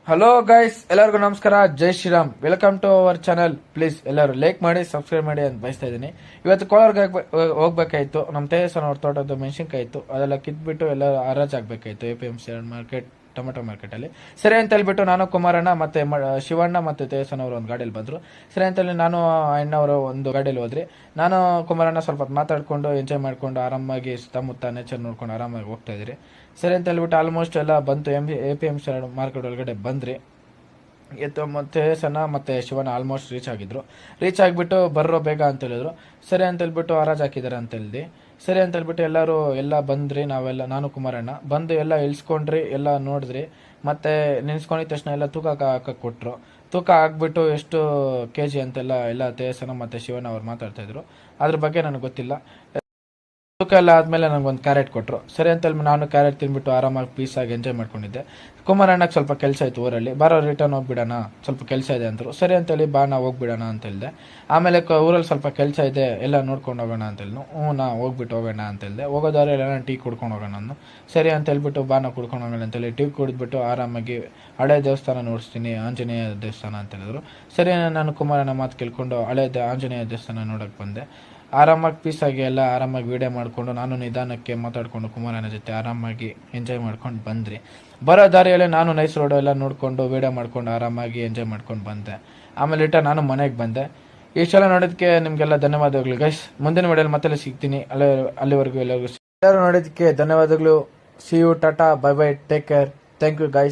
Hello guys, ಎಲ್ಲರಿಗೂ ನಮಸ್ಕಾರ. Jai Shriram. Welcome to our channel. Please ಎಲ್ಲರೂ ಲೈಕ್ ಮಾಡಿ, ಸಬ್ಸ್ಕ್ರೈಬ್ ಮಾಡಿ ಅಂತ ಬಯಸ್ತಾ ಇದ್ದೀನಿ. ಇವತ್ತು ಕೋಲಾರ್ಗೆ ಹೋಗ್ಬೇಕಾಯ್ತು. ನಮ್ಮ ತೇಜಸ್ವನ ಅವ್ರ ತೋಟದ ಮೆಣಸಿನ್ಕಾಯಿ ಇತ್ತು, ಅದೆಲ್ಲ ಕಿತ್ಬಿಟ್ಟು ಎಲ್ಲ ಹರಾಜ್ ಆಗ್ಬೇಕಾಯ್ತು APMC ಮಾರ್ಕೆಟ್, ಟೊಮೆಟೊ ಮಾರ್ಕೆಟ್ ಅಲ್ಲಿ. ಸರಿ ಅಂತ ಹೇಳ್ಬಿಟ್ಟು ನಾನು, ಕುಮಾರಣ್ಣ ಮತ್ತೆ ಶಿವಣ್ಣ ಮತ್ತೆ ತೇಜಸ್ವನ ಅವರು ಒಂದು ಗಾಡಿಯಲ್ಲಿ ಬಂದ್ರು. ಸರಿ ಅಂತ ಹೇಳಿ ನಾನು ಅಣ್ಣವರು ಒಂದು ಗಾಡಿಯಲ್ಲಿ ಹೋದ್ರಿ. ನಾನು ಕುಮಾರಣ್ಣ ಸ್ವಲ್ಪ ಮಾತಾಡ್ಕೊಂಡು ಎಂಜಾಯ್ ಮಾಡ್ಕೊಂಡು ಆರಾಮಾಗಿ ಸುತ್ತಮುತ್ತ ನೇಚರ್ ನೋಡ್ಕೊಂಡು ಆರಾಮಾಗಿ ಹೋಗ್ತಾ ಇದ್ರಿ. ಸರಿ ಅಂತ ಹೇಳ್ಬಿಟ್ಟು ಆಲ್ಮೋಸ್ಟ್ ಎಲ್ಲ ಬಂತು. APMC ಮಾರ್ಕೆಟ್ ಒಳಗಡೆ ಬಂದ್ರಿ. ಮತ್ತೆ ಸಣ್ಣ ಮತ್ತೆ ಶಿವನ ಆಲ್ಮೋಸ್ಟ್ ರೀಚ್ ಆಗಿಬಿಟ್ಟು ಬರ್ರೋ ಬೇಗ ಅಂತ ಹೇಳಿದ್ರು. ಸರಿ ಅಂತ ಹೇಳ್ಬಿಟ್ಟು ಹರಾಜ್ ಹಾಕಿದಾರೆ ಅಂತ ಹೇಳಿದ್ವಿ. ಸರಿ ಅಂತ ಹೇಳ್ಬಿಟ್ಟು ಎಲ್ಲ ಬಂದ್ರಿ. ನಾನು ಕುಮಾರಣ್ಣ ಬಂದು ಎಲ್ಲ ಇಳಿಸ್ಕೊಂಡ್ರಿ, ಎಲ್ಲ ನೋಡಿದ್ರಿ. ಮತ್ತೆ ನೆನೆಸ್ಕೊಂಡಿದ ತಕ್ಷಣ ಎಲ್ಲ ತೂಕ ಹಾಕಕ್ಕೆ ಕೊಟ್ರು. ತೂಕ ಹಾಕ್ಬಿಟ್ಟು ಎಷ್ಟು KG ಅಂತೆಲ್ಲ ಎಲ್ಲ ತೇಜಸ್ವನ ಮತ್ತೆ ಶಿವನ ಅವ್ರು ಮಾತಾಡ್ತಾ ಇದ್ರು. ಅದ್ರ ಬಗ್ಗೆ ನನಗೆ ಗೊತ್ತಿಲ್ಲ. ತೂಕ ಎಲ್ಲ ಆದ್ಮೇಲೆ ನನಗೊಂದು ಕ್ಯಾರೆಟ್ ಕೊಟ್ಟರು. ಸರಿ ಅಂತ ಹೇಳಿ ನಾನು ಕ್ಯಾರೆಟ್ ತಿನ್ಬಿಟ್ಟು ಆರಾಮಾಗಿ ಪೀಸಾಗಿ ಎಂಜಾಯ್ ಮಾಡ್ಕೊಂಡಿದ್ದೆ. ಕುಮಾರಣ್ಣಕ್ಕೆ ಸ್ವಲ್ಪ ಕೆಲಸ ಇತ್ತು ಊರಲ್ಲಿ, ಬಾರೋ ರಿಟರ್ನ್ ಹೋಗ್ಬಿಡೋಣ, ಸ್ವಲ್ಪ ಕೆಲಸ ಇದೆ ಅಂದರು. ಸರಿ ಅಂತೇಳಿ ಬಾ ನಾ ಹೋಗ್ಬಿಡೋಣ ಅಂತ ಹೇಳಿದೆ. ಆಮೇಲೆ ಊರಲ್ಲಿ ಸ್ವಲ್ಪ ಕೆಲಸ ಇದೆ, ಎಲ್ಲ ನೋಡ್ಕೊಂಡು ಹೋಗೋಣ ಅಂತ ಹೇಳಿ ನಾ ಹೋಗ್ಬಿಟ್ಟು ಹೋಗೋಣ ಅಂತ ಹೇಳಿದೆ. ಹೋಗೋದಾದ್ರೆ ಎಲ್ಲ ಟೀ ಕುಡ್ಕೊಂಡು ಹೋಗೋಣ ನಾನು. ಸರಿ ಅಂತ ಹೇಳ್ಬಿಟ್ಟು ಬಾ ನಾ ಕುಡ್ಕೊಂಡು ಹೋಗೋಣ ಅಂತೇಳಿ ಟೀ ಕುಡಿದ್ಬಿಟ್ಟು ಆರಾಮಾಗಿ ಹಳೆ ದೇವಸ್ಥಾನ ನೋಡಿಸ್ತೀನಿ, ಆಂಜನೇಯ ದೇವಸ್ಥಾನ ಅಂತ ಹೇಳಿದ್ರು. ಸರಿ ನಾನು ಕುಮಾರಣ್ಣ ಮಾತು ಕೇಳ್ಕೊಂಡು ಹಳೆ ಆಂಜನೇಯ ದೇವಸ್ಥಾನ ನೋಡೋಕೆ ಬಂದೆ. ಆರಾಮಾಗಿ ಪೀಸಾಗಿ ಎಲ್ಲ ಆರಾಮಾಗಿ ವೀಡಿಯೋ ಮಾಡಿಕೊಂಡು ನಾನು ನಿಧಾನಕ್ಕೆ ಮಾತಾಡಿಕೊಂಡು ಕುಮಾರನ ಜೊತೆ ಆರಾಮಾಗಿ ಎಂಜಾಯ್ ಮಾಡ್ಕೊಂಡು ಬಂದ್ರಿ. ಬರೋ ದಾರಿಯಲ್ಲೇ ನಾನು ನೈಸ್ ರೋಡು ಎಲ್ಲ ನೋಡಿಕೊಂಡು ವೀಡಿಯೋ ಮಾಡ್ಕೊಂಡು ಆರಾಮಾಗಿ ಎಂಜಾಯ್ ಮಾಡ್ಕೊಂಡು ಬಂದೆ. ಆಮೇಲೆ ನಾನು ಮನೆಗೆ ಬಂದೆ. ಇಷ್ಟೆಲ್ಲ ನೋಡೋದಕ್ಕೆ ನಿಮಗೆಲ್ಲ ಧನ್ಯವಾದಗಳು ಗೈಸ್. ಮುಂದಿನ ವಿಡಿಯೋಲಿ ಮತ್ತೆ ಸಿಗ್ತೀನಿ. ಅಲ್ಲಿವರೆಗೂ ಎಲ್ಲರೂ ನೋಡೋದಕ್ಕೆ ಧನ್ಯವಾದಗಳು. See you, tata, bye bye, take care, thank you guys.